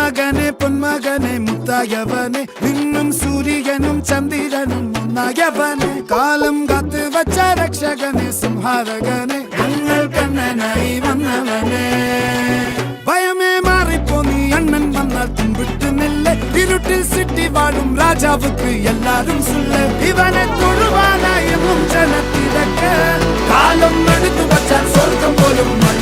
മകനെ പൊന്മകനെ മുത്തായവനെ നിന്നും സൂര്യനും ചന്ദ്രനും ഒന്നായവനെ കാലം കാത്ത് വച്ച രക്ഷകനെ സംഹാരകനെ ഞങ്ങൾ കണ്ണനായി വന്നവനെ ഭയമേ മാറിപ്പോ നീ അണ്ണൻ വന്നാൽ തുമ്പിട്ടുന്നില്ല ഇരുട്ടിൽ സിറ്റി വാഴും രാജാവുക്ക് എല്ലാരും സുല്ല ഇവനെ തൊഴുവാനായി എന്നും ജനത്തിരക്ക് കാലം എടുത്തു വച്ചാൽ സ്വർഗം പോലും മണ്ണ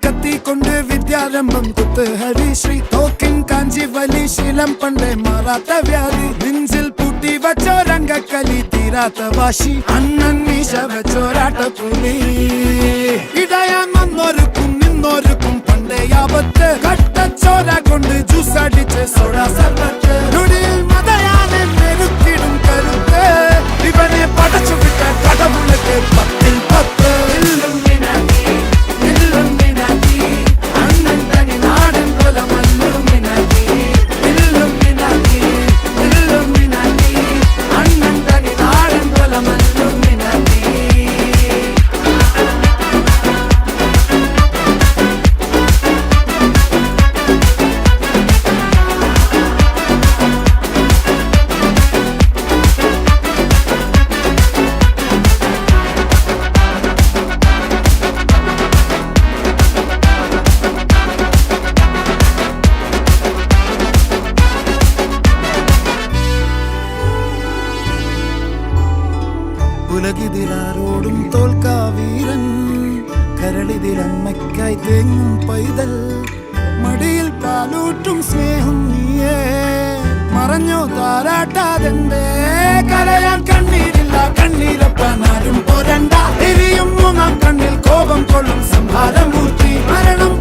കത്തി കൊണ്ട് വിദ്യാരംഭം കുത്ത് ഹരിശ്രീ തോക്കിൻ കാഞ്ചി വലി ശീലം പണ്ടേ മാറാത്ത വ്യാധി നെഞ്ചിൽ പൂട്ടി വച്ചോരംഗക്കലി തീരാത്ത വാശി അണ്ണൻ മീശ വെച്ചോരാട്ടപ്പുലി ഇടയാൻ വന്നോർക്കും നിന്നോർക്കും പണ്ടേ ആപത്ത് കട്ടച്ചോര കൊണ്ട് ജ്യൂസ് അടിച്ച് സോഡാ സർബത്ത് നുടിയിൽ മതയാനെ മെരുക്കിടും കരുത്ത് ഇവനെ പടച്ചു വിട്ട കടമുളക്ക് 10-ൽ 10 ഉലകിതിലാരോടും തോൽക്കാ വീരൻ കരളിതിലമ്മയ്ക്കായി തേങ്ങും പൈതൽ മടിയിൽ പാലൂട്ടും സ്നേഹം നീയേ മറഞ്ഞോ താരാട്ടാതെന്തേ കരയാൻ കണ്ണീരില്ല കണ്ണീരപ്പനാരും പോരണ്ട എരിയും മൂന്നാം കണ്ണിൽ കോപം കൊള്ളും സംഹാരമൂർത്തി മരണം